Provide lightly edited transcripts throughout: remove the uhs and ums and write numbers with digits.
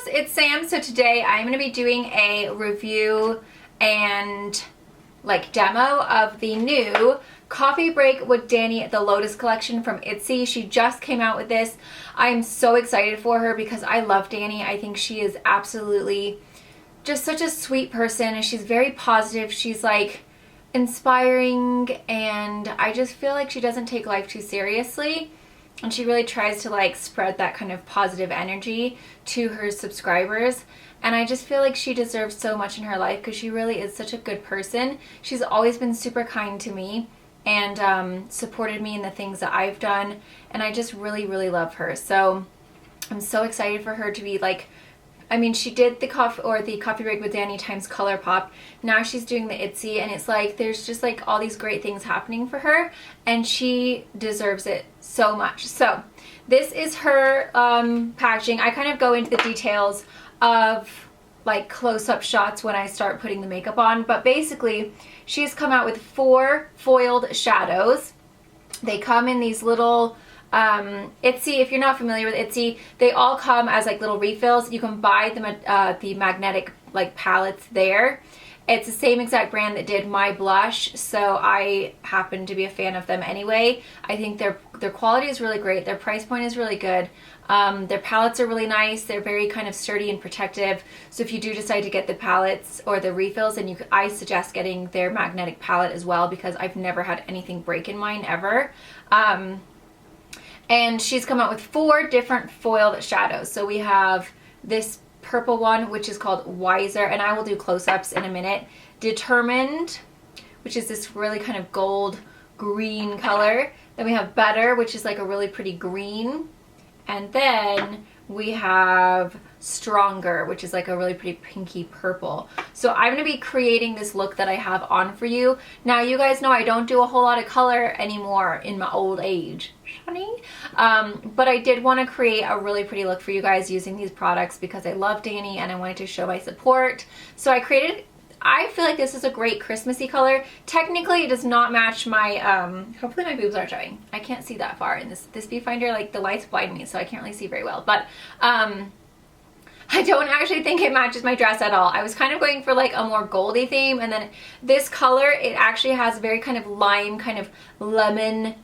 it's Sam. So today I'm going to be doing a review and like demo of the new Coffee Break with Dani The Lotus collection from ITSE. She just came out with this. I'm so excited for her because I love Dani. I think she is absolutely just such a sweet person, and she's very positive. She's like inspiring, and I just feel like she doesn't take life too seriously, and she really tries to like spread that kind of positive energy to her subscribers. And I just feel like she deserves so much in her life because she really is such a good person. She's always been super kind to me and supported me in the things that I've done, and I just really love her. So I'm so excited for her to be like, I mean, she did the Coffee Break with Dani times ColourPop. Now she's doing the ITSE, and it's like there's just like all these great things happening for her, and she deserves it so much. So this is her packaging. I kind of go into the details of like close-up shots when I start putting the makeup on, but basically she's come out with 4 foiled shadows. They come in these little ITSE, if you're not familiar with ITSE, they all come as like little refills. You can buy the magnetic like palettes there. It's the same exact brand that did my blush, so I happen to be a fan of them anyway. I think their quality is really great. Their price point is really good. Their palettes are really nice. They're very kind of sturdy and protective. So if you do decide to get the palettes or the refills, then I suggest getting their magnetic palette as well, because I've never had anything break in mine ever. And she's come out with 4 different foiled shadows. So we have this purple one, which is called Wiser, and I will do close-ups in a minute. Determined, which is this really kind of gold green color. Then we have Better, which is like a really pretty green. And then we have Stronger, which is like a really pretty pinky purple. So I'm going to be creating this look that I have on for you. Now, you guys know I don't do a whole lot of color anymore in my old age, honey. But I did want to create a really pretty look for you guys using these products because I love Dani and I wanted to show my support. So I feel like this is a great Christmassy color. Technically, it does not match my, hopefully my boobs aren't showing. I can't see that far in this viewfinder. Like, the lights blind me, so I can't really see very well. But, I don't actually think it matches my dress at all. I was kind of going for like a more goldy theme, and then this color, it actually has very kind of lime, kind of lemon.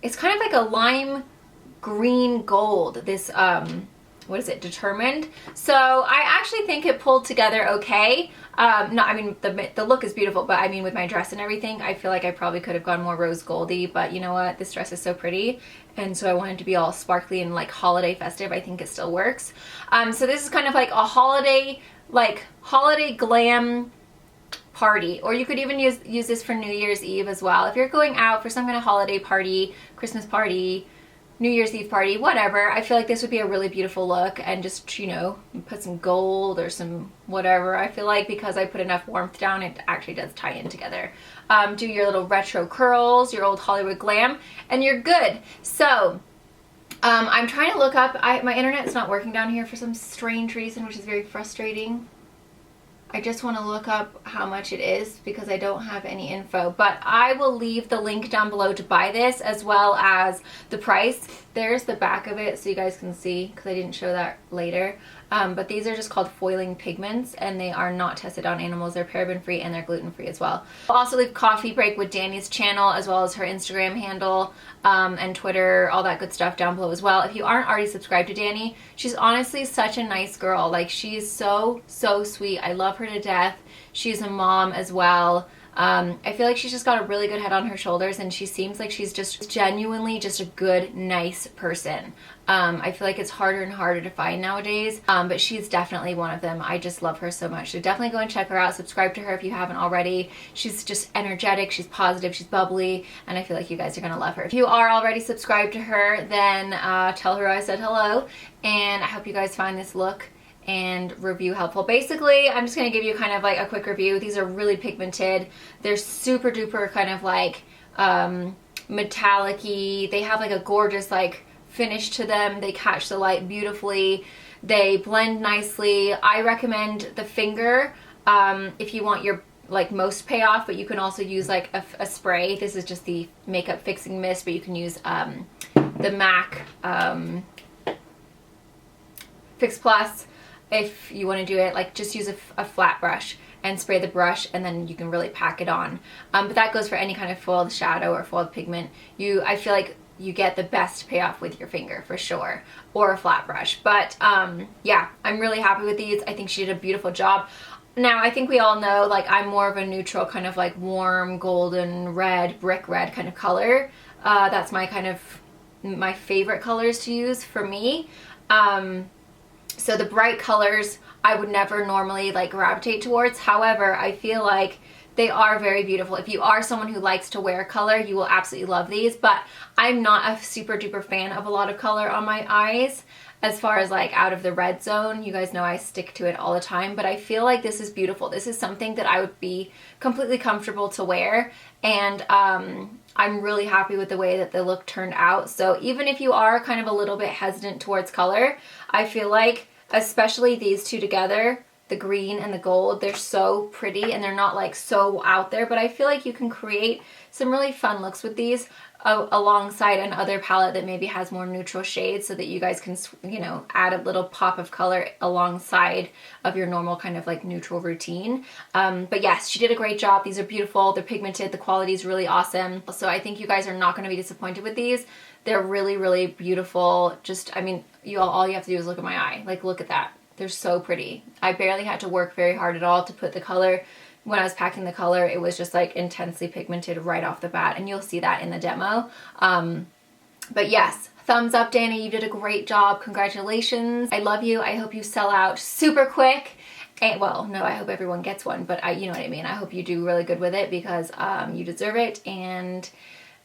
It's kind of like a lime green gold, this, what is it, Determined. So I actually think it pulled together okay. No, I mean, the look is beautiful, but I mean, with my dress and everything, I feel like I probably could have gone more rose goldy, but you know what? This dress is so pretty, and so I wanted to be all sparkly and like holiday festive. I think it still works. So this is kind of like a holiday glam party, or you could even use this for New Year's Eve as well. If you're going out for some kind of holiday party, Christmas party, New Year's Eve party, whatever, I feel like this would be a really beautiful look. And just, you know, put some gold or some whatever. I feel like because I put enough warmth down, it actually does tie in together. Do your little retro curls, your old Hollywood glam, and you're good. So I'm trying to look up, my internet's not working down here for some strange reason, which is very frustrating. I just want to look up how much it is because I don't have any info, but I will leave the link down below to buy this, as well as the price. There's the back of it so you guys can see, because I didn't show that later. But these are just called foiling pigments, and they are not tested on animals. They're paraben free and they're gluten free as well. I'll also leave Coffee Break with Dani's channel, as well as her Instagram handle and Twitter, all that good stuff down below as well. If you aren't already subscribed to Dani, she's honestly such a nice girl. Like, she's so sweet. I love her to death. She's a mom as well. I feel like she's just got a really good head on her shoulders, and she seems like she's just genuinely just a good, nice person. I feel like it's harder and harder to find nowadays, but she's definitely one of them. I just love her so much. So definitely go and check her out. Subscribe to her if you haven't already. She's just energetic, she's positive, she's bubbly, and I feel like you guys are gonna love her. If you are already subscribed to her, then tell her I said hello, and I hope you guys find this look and review helpful. Basically, I'm just going to give you kind of like a quick review. These are really pigmented. They're super duper kind of like metallic-y. They have like a gorgeous like finish to them. They catch the light beautifully. They blend nicely. I recommend the finger if you want your like most payoff, but you can also use like a spray. This is just the makeup fixing mist, but you can use the MAC Fix Plus. if you want to do it, like just use a flat brush and spray the brush, and then you can really pack it on. But that goes for any kind of foiled shadow or foiled pigment. I feel like you get the best payoff with your finger for sure, or a flat brush. But yeah, I'm really happy with these. I think she did a beautiful job. Now, I think we all know, like, I'm more of a neutral kind of like warm golden red, brick red kind of color. That's my favorite colors to use for me. So the bright colors I would never normally like gravitate towards. However, I feel like they are very beautiful. If you are someone who likes to wear color, you will absolutely love these. But I'm not a super duper fan of a lot of color on my eyes. As far as like out of the red zone, you guys know I stick to it all the time, but I feel like this is beautiful. This is something that I would be completely comfortable to wear, and I'm really happy with the way that the look turned out. So even if you are kind of a little bit hesitant towards color, I feel like especially these two together, the green and the gold, they're so pretty and they're not like so out there, but I feel like you can create some really fun looks with these alongside another palette that maybe has more neutral shades, so that you guys can, you know, add a little pop of color alongside of your normal kind of like neutral routine. But yes, she did a great job. These are beautiful. They're pigmented. The quality is really awesome. So I think you guys are not going to be disappointed with these. They're really, really beautiful. Just, I mean, all you have to do is look at my eye. Like, look at that. They're so pretty. I barely had to work very hard at all to put the color. When I was packing the color, it was just like intensely pigmented right off the bat, and you'll see that in the demo. But yes, thumbs up, Dani. You did a great job. Congratulations. I love you. I hope you sell out super quick. And, well, no, I hope everyone gets one, but you know what I mean. I hope you do really good with it, because you deserve it, and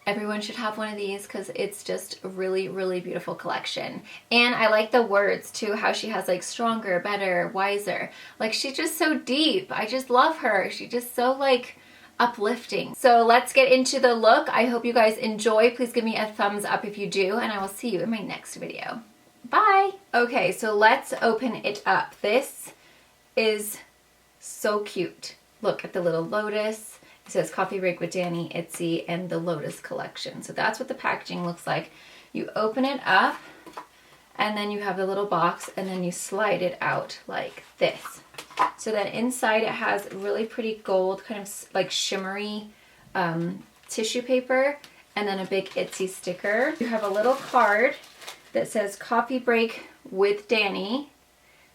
everyone should have one of these because it's just a really, really beautiful collection. And I like the words too, how she has like stronger, better, wiser. Like, she's just so deep. I just love her. She's just so like uplifting. So let's get into the look. I hope you guys enjoy. Please give me a thumbs up if you do, and I will see you in my next video. Bye. Okay, so let's open it up. This is so cute. Look at the little lotus. It says Coffee Break with Dani, Ittse, and the Lotus Collection. So that's what the packaging looks like. You open it up, and then you have the little box, and then you slide it out like this. So then inside it has really pretty gold, kind of like shimmery tissue paper, and then a big Ittse sticker. You have a little card that says Coffee Break with Dani.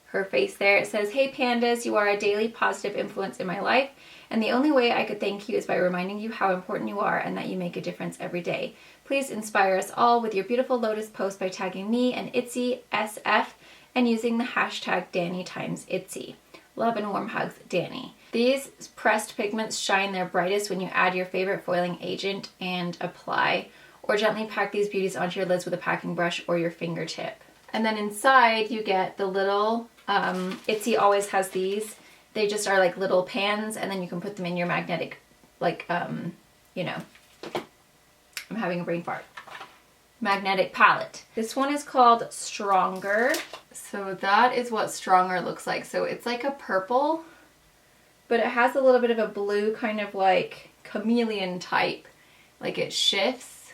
Her face there. It says, "Hey pandas, you are a daily positive influence in my life, and the only way I could thank you is by reminding you how important you are and that you make a difference every day. Please inspire us all with your beautiful lotus post by tagging me and Ittse SF and using the hashtag DaniXIttse. Love and warm hugs, Dani." These pressed pigments shine their brightest when you add your favorite foiling agent and apply, or gently pack these beauties onto your lids with a packing brush or your fingertip. And then inside you get the little, Ittse always has these. They just are like little pans, and then you can put them in your magnetic, like, you know, I'm having a brain fart. Magnetic palette. This one is called Stronger. So that is what Stronger looks like. So it's like a purple, but it has a little bit of a blue, kind of like chameleon type. Like it shifts.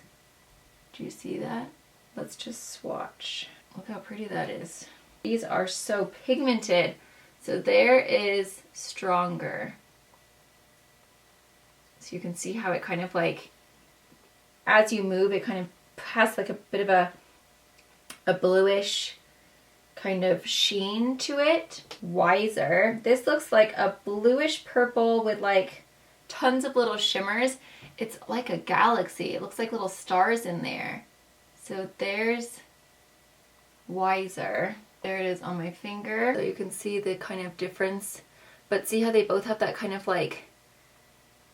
Do you see that? Let's just swatch. Look how pretty that is. These are so pigmented. So there is Stronger. So you can see how it kind of like, as you move, it kind of has like a bit of a bluish kind of sheen to it. Wiser. This looks like a bluish purple with like tons of little shimmers. It's like a galaxy. It looks like little stars in there. So there's Wiser. There it is on my finger. So you can see the kind of difference, but see how they both have that kind of like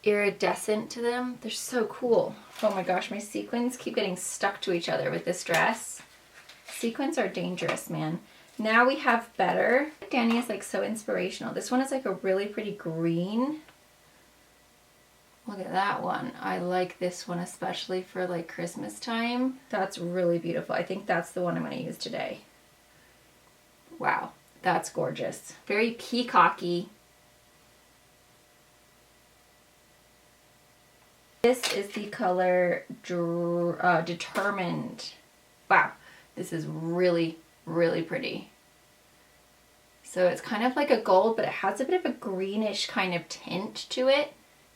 iridescent to them? They're so cool. Oh my gosh, my sequins keep getting stuck to each other with this dress. Sequins are dangerous, man. Now we have Better. Dani is like so inspirational. This one is like a really pretty green. Look at that one. I like this one especially for like Christmas time. That's really beautiful. I think that's the one I'm going to use today. Wow, that's gorgeous. Very peacocky. This is the color Determined. Wow, this is really, really pretty. So it's kind of like a gold, but it has a bit of a greenish kind of tint to it.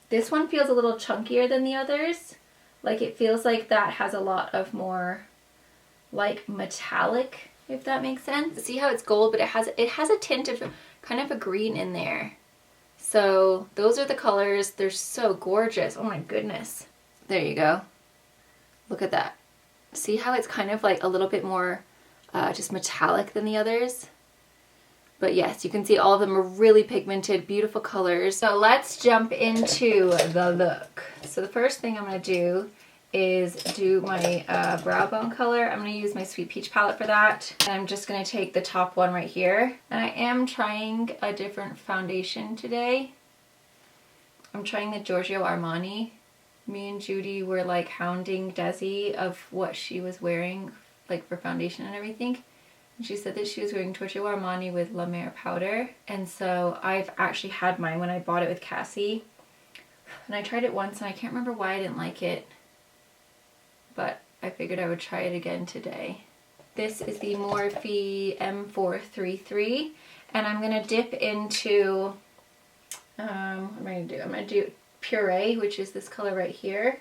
This one feels a little chunkier than the others. Like it feels like that has a lot of more like metallic, if that makes sense. See how it's gold, but it has a tint of kind of a green in there. So those are the colors. They're so gorgeous. Oh my goodness. There you go. Look at that. See how it's kind of like a little bit more just metallic than the others? But yes, you can see all of them are really pigmented, beautiful colors. So let's jump into the look. So the first thing I'm going to do is do my brow bone color. I'm going to use my Sweet Peach palette for that. And I'm just going to take the top one right here. And I am trying a different foundation today. I'm trying the Giorgio Armani. Me and Judy were like hounding Desi of what she was wearing like for foundation and everything. And she said that she was wearing Giorgio Armani with La Mer powder. And so I've actually had mine when I bought it with Cassie. And I tried it once and I can't remember why I didn't like it. But I figured I would try it again today. This is the Morphe M433. And I'm going to dip into, what am I going to do? I'm going to do Puree, which is this color right here.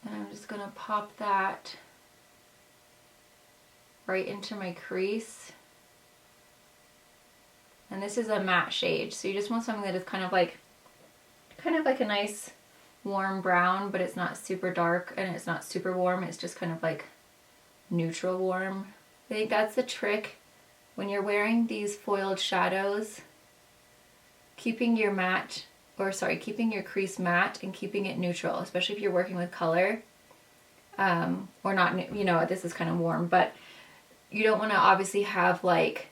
And I'm just going to pop that right into my crease. And this is a matte shade, so you just want something that is kind of like a nice warm brown, but it's not super dark and it's not super warm. It's just kind of like neutral warm. I think that's the trick when you're wearing these foiled shadows, keeping your crease matte and keeping it neutral, especially if you're working with color. Or not, you know, this is kind of warm, but you don't want to obviously have like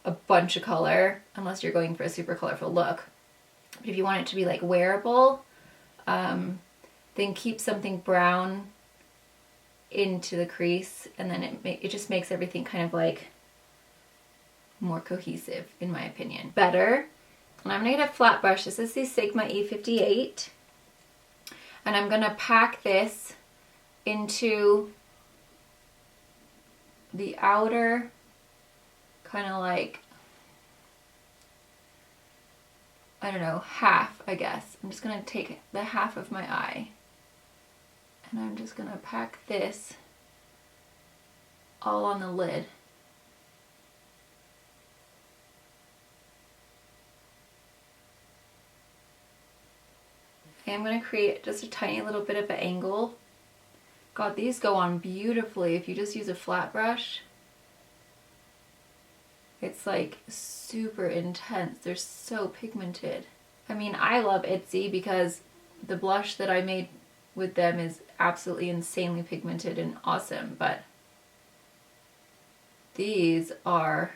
a bunch of color unless you're going for a super colorful look. But if you want it to be like wearable, then keep something brown into the crease, and then it just makes everything kind of like more cohesive, in my opinion. Better. And I'm going to get a flat brush. This is the Sigma E58. And I'm going to pack this into the outer kind of like, I don't know, half, I guess. I'm just going to take the half of my eye and I'm just going to pack this all on the lid. I'm going to create just a tiny little bit of an angle. God, these go on beautifully if you just use a flat brush. It's like super intense. They're so pigmented. I mean, I love ITSE because the blush that I made with them is absolutely insanely pigmented and awesome, but these are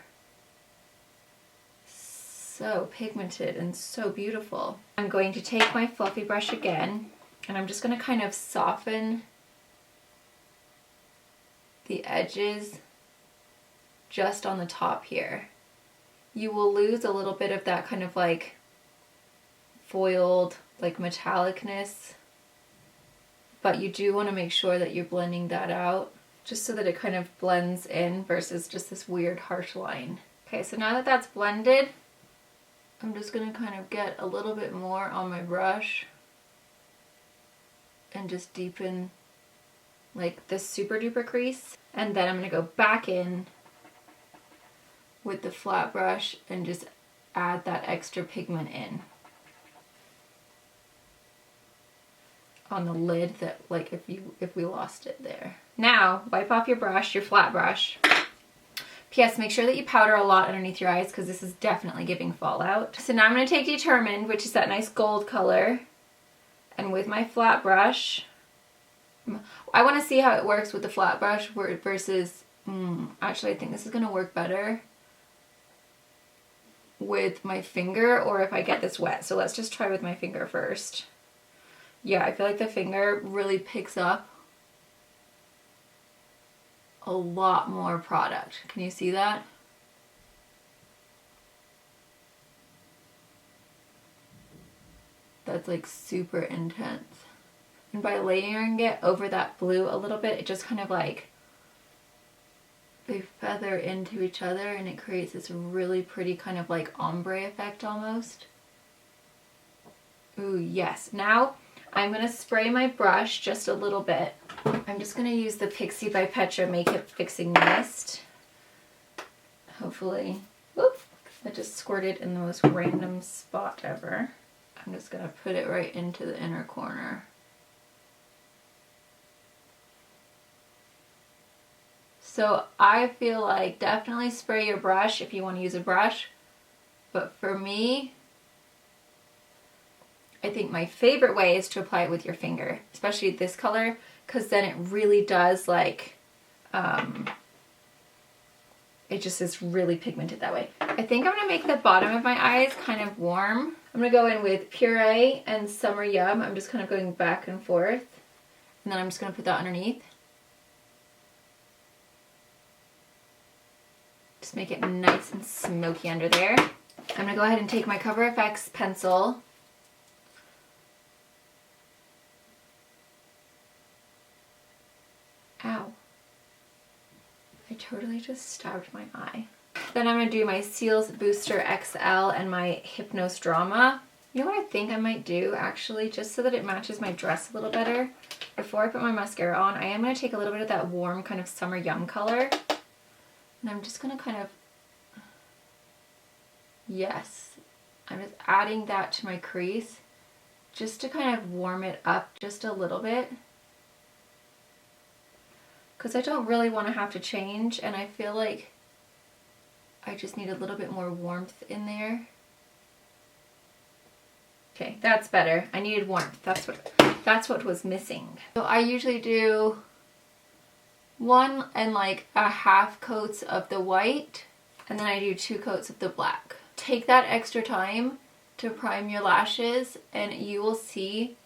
so pigmented and so beautiful. I'm going to take my fluffy brush again and I'm just going to kind of soften the edges just on the top here. You will lose a little bit of that kind of like foiled like metallicness, but you do want to make sure that you're blending that out just so that it kind of blends in versus just this weird harsh line. Okay, so now that that's blended, I'm just going to kind of get a little bit more on my brush and just deepen like this super duper crease. And then I'm going to go back in with the flat brush and just add that extra pigment in on the lid, that like if we lost it there. Now wipe off your brush, your flat brush. P.S. make sure that you powder a lot underneath your eyes because this is definitely giving fallout. So now I'm going to take Determined, which is that nice gold color, and with my flat brush, I want to see how it works with the flat brush versus, actually I think this is going to work better with my finger, or if I get this wet. So let's just try with my finger first. Yeah, I feel like the finger really picks up a lot more product. Can you see that? That's like super intense. And by layering it over that blue a little bit, it just kind of like they feather into each other and it creates this really pretty kind of like ombre effect almost. Ooh, yes. Now I'm going to spray my brush just a little bit. I'm just going to use the Pixie by Petra Makeup Fixing Mist. Hopefully, whoop, I just squirted in the most random spot ever. I'm just going to put it right into the inner corner. So I feel like definitely spray your brush if you want to use a brush. But for me, I think my favorite way is to apply it with your finger, especially this color, because then it really does like, it just is really pigmented that way. I think I'm gonna make the bottom of my eyes kind of warm. I'm gonna go in with Puree and Summer Yum. I'm just kind of going back and forth. And then I'm just gonna put that underneath. Just make it nice and smoky under there. I'm gonna go ahead and take my Cover FX pencil. Ow. I totally just stabbed my eye. Then I'm gonna do my Cils Booster XL and my Hypnose Drama. You know what I think I might do actually, just so that it matches my dress a little better? Before I put my mascara on, I am gonna take a little bit of that warm kind of Summer Yum color. And I'm just gonna kind of, yes, I'm just adding that to my crease just to kind of warm it up just a little bit. Because I don't really want to have to change, and I feel like I just need a little bit more warmth in there. Okay, that's better. I needed warmth. That's what was missing. So I usually do 1 and like a half coats of the white, and then I do 2 coats of the black. Take that extra time to prime your lashes and you will see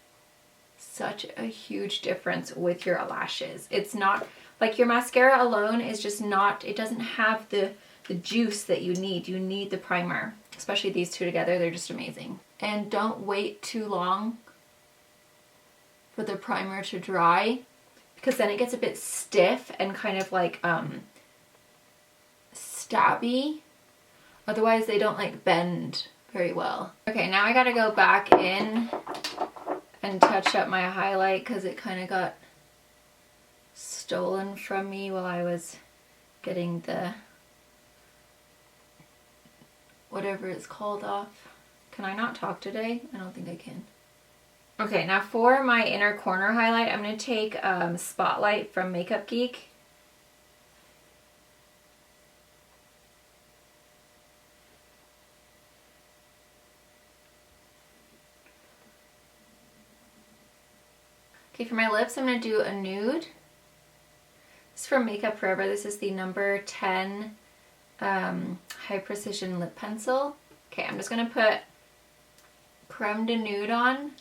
such a huge difference with your lashes. It's not like your mascara alone is just not, it doesn't have the juice that you need. You need the primer, especially these two together. They're just amazing. And don't wait too long for the primer to dry, because then it gets a bit stiff and kind of like stabby. Otherwise they don't like bend very well. Okay, now I gotta go back in and touch up my highlight because it kind of got stolen from me while I was getting the whatever it's called off. Can I not talk today? I don't think I can. Okay, now for my inner corner highlight, I'm going to take Spotlight from Makeup Geek. Okay, for my lips, I'm going to do a nude. This is from Makeup Forever. This is the number 10 High Precision Lip Pencil. Okay, I'm just going to put Creme de Nude on.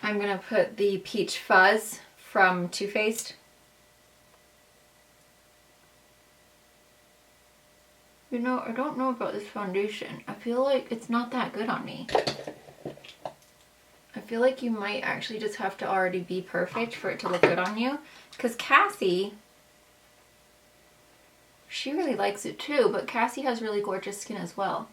I'm going to put the Peach Fuzz from Too Faced. You know, I don't know about this foundation. I feel like it's not that good on me. I feel like you might actually just have to already be perfect for it to look good on you. Because Cassie, she really likes it too, but Cassie has really gorgeous skin as well.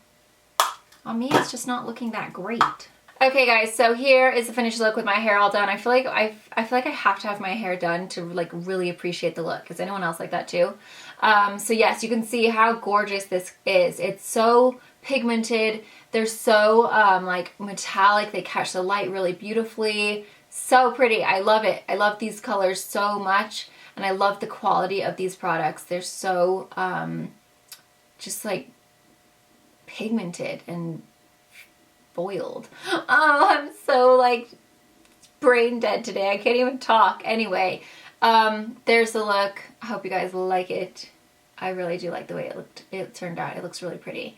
On me, it's just not looking that great. Okay guys, so here is the finished look with my hair all done. I feel like I have to have my hair done to like really appreciate the look. Is anyone else like that too? So yes, you can see how gorgeous this is. It's so pigmented. They're so like metallic. They catch the light really beautifully. So pretty. I love it. I love these colors so much, and I love the quality of these products. They're so just like pigmented and foiled. Oh, I'm so like brain dead today. I can't even talk. Anyway, there's the look. I hope you guys like it. I really do like the way it turned out. It looks really pretty.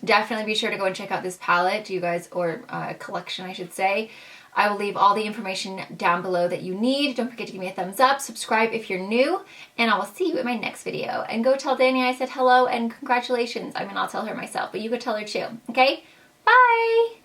Definitely be sure to go and check out this palette, you guys, or collection, I should say. I will leave all the information down below that you need. Don't forget to give me a thumbs up, subscribe if you're new, and I will see you in my next video. And go tell Dani I said hello and congratulations. I mean, I'll tell her myself, but you could tell her too, okay? Bye!